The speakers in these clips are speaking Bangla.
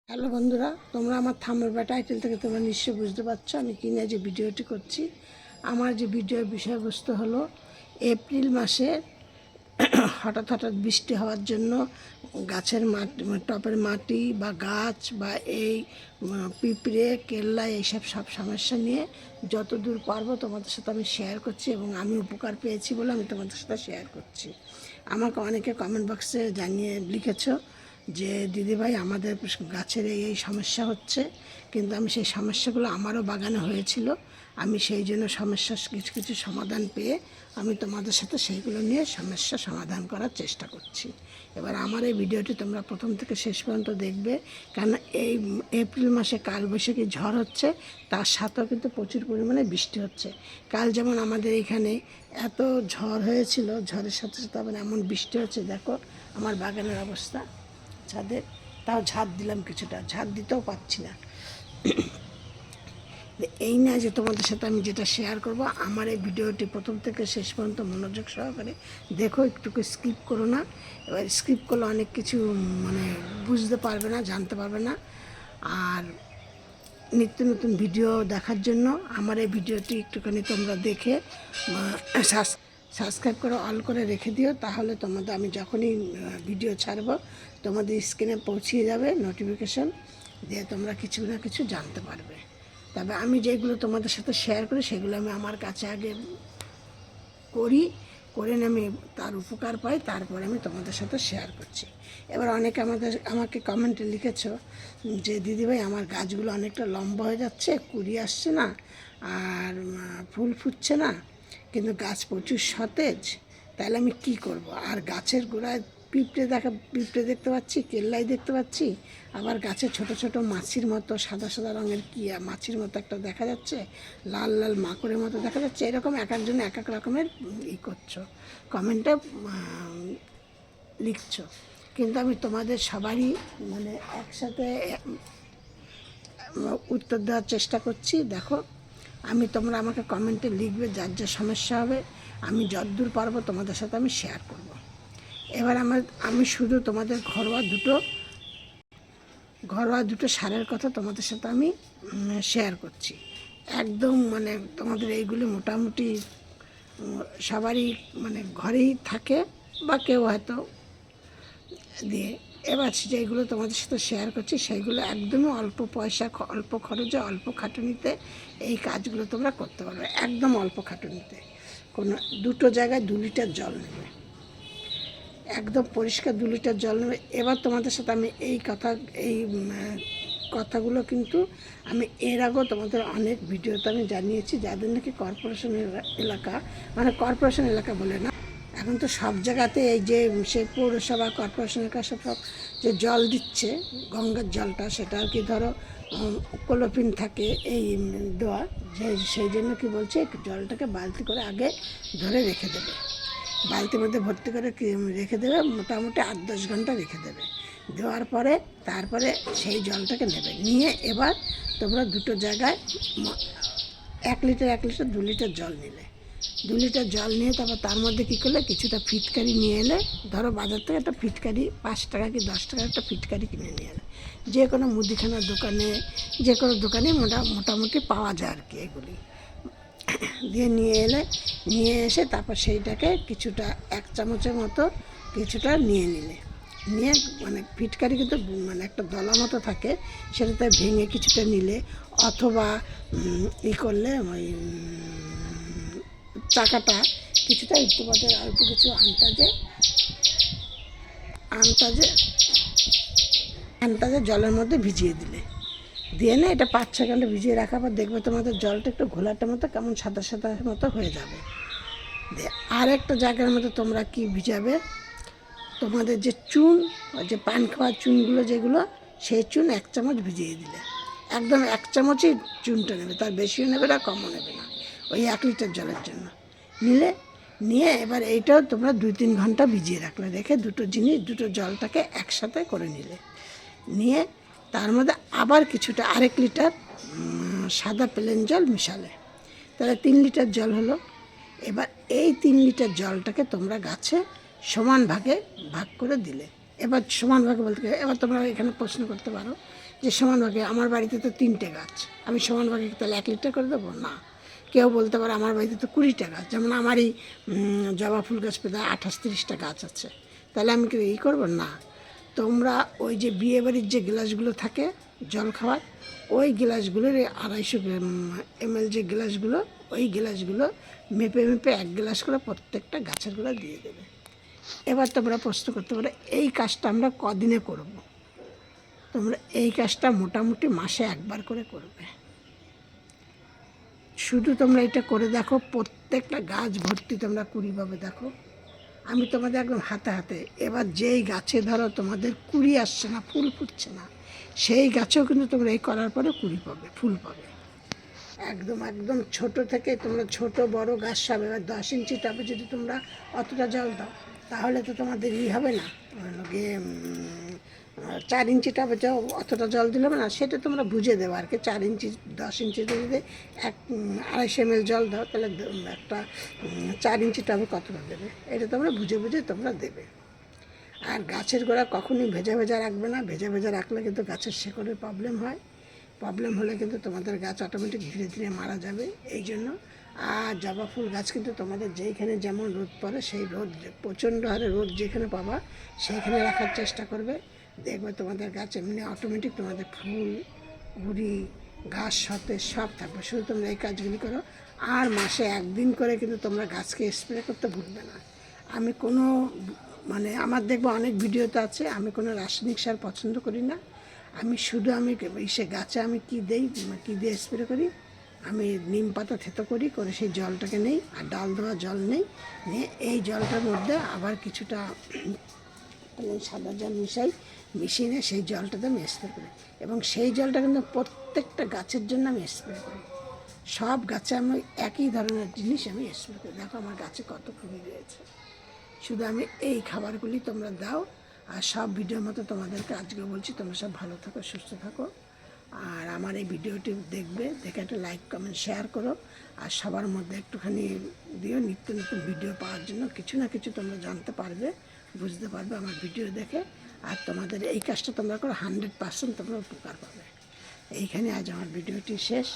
হ্যালো বন্ধুরা, তোমরা আমার থাম্বনেল বা টাইটেল থেকে তোমরা নিশ্চয়ই বুঝতে পারছো আমি কী নিয়ে যে ভিডিওটি করছি। আমার যে ভিডিওর বিষয়বস্তু হলো এপ্রিল মাসে হঠাৎ হঠাৎ বৃষ্টি হওয়ার জন্য গাছের মাটি, টবের মাটি বা গাছ বা এই পিঁপড়ে কেল্লা এইসব সব সমস্যা নিয়ে যতদূর পারবো তোমাদের সাথে আমি শেয়ার করছি এবং আমি উপকার পেয়েছি বলে আমি তোমাদের সাথে শেয়ার করছি। আমাকে অনেকে কমেন্ট বক্সে জানিয়ে লিখেছো যে দিদিভাই আমাদের গাছের এই সমস্যা হচ্ছে, কিন্তু আমি সেই সমস্যাগুলো আমারও বাগানে হয়েছিল, আমি সেই জন্য সমস্যার কিছু কিছু সমাধান পেয়ে আমি তোমাদের সাথে সেইগুলো নিয়ে সমস্যা সমাধান করার চেষ্টা করছি। এবার আমার এই ভিডিওটি তোমরা প্রথম থেকে শেষ পর্যন্ত দেখবে, কারণ এই এপ্রিল মাসে কালবৈশাখী ঝড় হচ্ছে, তার সাথেও কিন্তু প্রচুর পরিমাণে বৃষ্টি হচ্ছে। কাল যেমন আমাদের এখানে এত ঝড় হয়েছিল, ঝড়ের সাথে সাথে আবার এমন বৃষ্টি হচ্ছে, দেখো আমার বাগানের অবস্থা। ছাদে তাও ঝাড় দিলাম, কিছুটা ঝাড় দিতেও পারছি না। এই না যে তোমাদের সাথে আমি যেটা শেয়ার করব, আমার এই ভিডিওটি প্রথম থেকে শেষ পর্যন্ত মনোযোগ সহকারে দেখো, একটুকু স্কিপ করো না। এবার স্কিপ করলে অনেক কিছু বুঝতে পারবে না, জানতে পারবে না। আর নিত্য নতুন ভিডিও দেখার জন্য আমার এই ভিডিওটি একটুখানি তোমরা দেখে সাবস্ক্রাইব করে অল করে রেখে দিও, তাহলে তোমাদের আমি যখনই ভিডিও ছাড়বো তোমাদের স্ক্রিনে পৌঁছিয়ে যাবে নোটিফিকেশন, দিয়ে তোমরা কিছু না কিছু জানতে পারবে। তবে আমি যেগুলো তোমাদের সাথে শেয়ার করি সেগুলো আমি আমার কাছে আগে করি, করে আমি তার উপকার পাই, তারপরে আমি তোমাদের সাথে শেয়ার করছি। এবার অনেকে আমাকে কমেন্টে লিখেছো যে দিদিভাই আমার গাছগুলো অনেকটা লম্বা হয়ে যাচ্ছে, কুড়ি আসছে না, আর ফুল ফুটছে না, কিন্তু গাছ প্রচুর সতেজ, তাহলে আমি কি করব? আর গাছের গোড়ায় পিঁপড়ে দেখতে পাচ্ছি, কেল্লাই দেখতে পাচ্ছি, আবার গাছে ছোট ছোট মাছির মতো সাদা সাদা রঙের কি মাছির মতো একটা দেখা যাচ্ছে, লাল লাল মাকড়ের মতো দেখা যাচ্ছে। এরকম এক একজন এক এক রকমের করছো, কমেন্টে লিখছো, কিন্তু আমি তোমাদের সবারই একসাথে উত্তর দেওয়ার চেষ্টা করছি। দেখো, তোমরা আমাকে কমেন্টে লিখবে, যার যা সমস্যা হবে আমি যতদূর পারবো তোমাদের সাথে আমি শেয়ার করব। এবার আমি শুধু তোমাদের ঘরোয়া দুটো সারের কথা তোমাদের সাথে আমি শেয়ার করছি। একদম তোমাদের এইগুলি মোটামুটি সবারই ঘরেই থাকে, বা কেউ হয়তো দিয়ে। এবার যেগুলো তোমাদের সাথে শেয়ার করছি সেইগুলো একদমই অল্প পয়সা, অল্প খরচে, অল্প খাটুনিতে এই কাজগুলো তোমরা করতে পারবে, একদম অল্প খাটুনিতে। কোনো দুটো জায়গায় 2 লিটার জল নেবে, একদম পরিষ্কার 2 লিটার জল নেবে। এবার তোমাদের সাথে আমি এই কথাগুলো কিন্তু আমি এর আগেও তোমাদের অনেক ভিডিওতে আমি জানিয়েছি, যাদের নাকি কর্পোরেশন এলাকা, কর্পোরেশন এলাকা বলে না, এখন তো সব জায়গাতে এই যে সেই পৌরসভা কর্পোরেশন এলাকা সব যে জল দিচ্ছে, গঙ্গার জলটা, সেটা আর কি ধরো কলপিন থাকে এই দেওয়া, সেই জন্য কি বলছে, জলটাকে বালতি করে আগে ধরে রেখে দেবে, বালতির মধ্যে ভর্তি করে রেখে দেবে, মোটামুটি 8-10 ঘন্টা রেখে দেবে। দেওয়ার পরে তারপরে সেই জলটাকে নেবে, নিয়ে এবার তোমরা দুটো জায়গায় 1 লিটার 2 লিটার জল নিলে, 2 লিটার জল নিয়ে তারপর তার মধ্যে কী করলে, কিছুটা ফিটকারি নিয়ে এলে, ধরো বাজার থেকে একটা ফিটকারি 5 টাকা কি 10 টাকার একটা ফিটকারি কিনে নিয়ে এলে, যে কোনো মুদিখানার দোকানে, যে কোনো দোকানে মোটামুটি পাওয়া যায় আর কি এগুলি, দিয়ে নিয়ে এসে তারপর সেইটাকে কিছুটা 1 চামচের মতো কিছুটা নিয়ে নিলে, নিয়ে ফিটকারি কিন্তু একটা দলা মতো থাকে, সেটাতে ভেঙে কিছুটা নিলে, অথবা করলে ওই চাকাটা কিছুটা ইত্যুপাতের অল্প কিছু আন্তাজে জলের মধ্যে ভিজিয়ে দিলে, দিয়ে না এটা 5-6 ঘন্টা ভিজিয়ে রাখার পর দেখবে তোমাদের জলটা একটু ঘোলাটার মতো কেমন সাদা সাদা মতো হয়ে যাবে। দিয়ে আর একটা জায়গার মধ্যে তোমরা কি ভিজাবে, তোমাদের যে চুন, যে পান খাওয়ার চুনগুলো যেগুলো, সেই চুন 1 চামচ ভিজিয়ে দিলে, একদম 1 চামচই চুনটা নেবে, তার বেশিও নেবে না, কমও নেবে না, ওই 1 লিটার জলের জন্য নিয়ে এবার এইটাও তোমরা 2-3 ঘন্টা ভিজিয়ে রাখলে, রেখে দুটো জলটাকে একসাথে করে নিয়ে তার মধ্যে আবার কিছুটা 1 লিটার সাদা প্লেন জল মিশালে, তাহলে 3 লিটার জল হলো। এবার এই 3 লিটার জলটাকে তোমরা গাছে সমান ভাগে ভাগ করে দিলে। এবার সমান ভাগে বলতে এবার তোমরা এখানে প্রশ্ন করতে পারো যে সমান ভাগে, আমার বাড়িতে তো 3টে গাছ, আমি সমান ভাগে তাহলে 1 লিটার করে দেবো না। কেউ বলতে পারে আমার বাড়িতে তো 20টা গাছ, যেমন আমারই জবা ফুল গাছ প্রায় 28-30টা গাছ আছে, তাহলে আমি কি ই করবো না। তোমরা ওই যে বিয়েবাড়ির যে গ্লাসগুলো থাকে জল খাওয়ার, ওই গ্লাসগুলোর 250 ml যে গ্লাসগুলো, ওই গ্লাসগুলো মেপে মেপে 1 গ্লাস করে প্রত্যেকটা গাছের গোড়া দিয়ে দেবে। এবার তোমরা প্রশ্ন করতে পারো এই কাজটা আমরা কদিনে করব। তোমরা এই কাজটা মোটামুটি মাসে 1বার করে করবে। শুধু তোমরা এটা করে দেখো, প্রত্যেকটা গাছ ভর্তি তোমরা কুড়ি পাবে। দেখো আমি তোমাদের একদম হাতে হাতে, এবার যেই গাছে ধরো তোমাদের কুড়ি আসছে না, ফুল ফুটছে না, সেই গাছেও কিন্তু তোমরা এই করার পরে কুড়ি পাবে, ফুল পাবে। একদম একদম ছোট থেকে তোমরা ছোট বড় গাছ সব, এবার 10 ইঞ্চি টবে যদি তোমরা অতটা জল দাও তাহলে তো তোমাদের হবে না, 4 ইঞ্চি টবে যাও অতটা জল দিলে না, সেটা তোমরা বুঝে দেবো আর কি। 4 ইঞ্চি 10 ইঞ্চিতে যদি 250 ml জল দাও তাহলে একটা 4 ইঞ্চি টবে কতটা দেবে, এটা তোমরা বুঝে বুঝে তোমরা দেবে। আর গাছের গোড়া কখনই ভেজা ভেজা রাখবে না, ভেজা ভেজা রাখলে কিন্তু গাছের শেকড়ের প্রবলেম হয়, প্রবলেম হলে কিন্তু তোমাদের গাছ অটোমেটিক ধীরে ধীরে মারা যাবে। এই জন্য আর জবা ফুল গাছ কিন্তু তোমাদের যেইখানে যেমন রোদ পড়ে, সেই রোদ প্রচণ্ড হারে রোদ যেখানে পাবা সেইখানে রাখার চেষ্টা করবে। দেখবে তোমাদের গাছ এমনি অটোমেটিক তোমাদের ফুল গুড়ি গাছ সতেজ সব থাকবে। শুধু তোমরা এই কাজগুলি করো। আর মাসে 1 দিন করে কিন্তু তোমরা গাছকে স্প্রে করতে ভুলবে না। আমি কোনো মানে আমার দেখবো অনেক ভিডিওতে আছে, আমি কোনো রাসায়নিক সার পছন্দ করি না। আমি শুধু সে গাছে আমি কী দিই, কী দিয়ে স্প্রে করি, আমি নিম পাতা থেতো করি, করে সেই জলটাকে নেই, আর ডাল দেওয়া জল নেই, নিয়ে এই জলটার মধ্যে আবার কিছুটা সাদা জল মিশিয়ে নিয়ে সেই জলটাতে আমি স্প্রে করি। এবং সেই জলটা কিন্তু প্রত্যেকটা গাছের জন্য আমি স্প্রে করি। সব গাছে আমি একই ধরনের জিনিস আমি স্প্রে করি। দেখো আমার গাছে কত ফুল রয়েছে। শুধু আমি এই খাবারগুলি তোমরা দাও। আর সব ভিডিওর মতো তোমাদেরকে আজকে বলছি, তোমরা সব ভালো থাকো, সুস্থ থাকো। আর আমার এই ভিডিওটি দেখবে, দেখে একটা লাইক কমেন্ট শেয়ার করো। আর সবার মধ্যে একটুখানি দিও, নিত্য নতুন ভিডিও পাওয়ার জন্য কিছু না কিছু তোমরা জানতে পারবে, বুঝতে পারবে আমার ভিডিও দেখে। আর তোমাদের এই কাজটা তোমরা করো, 100% তোমরা উপকার পাবে। এইখানে আজ আমার ভিডিওটি শেষ।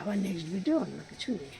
আবার নেক্সট ভিডিও অন্য কিছু নিয়ে।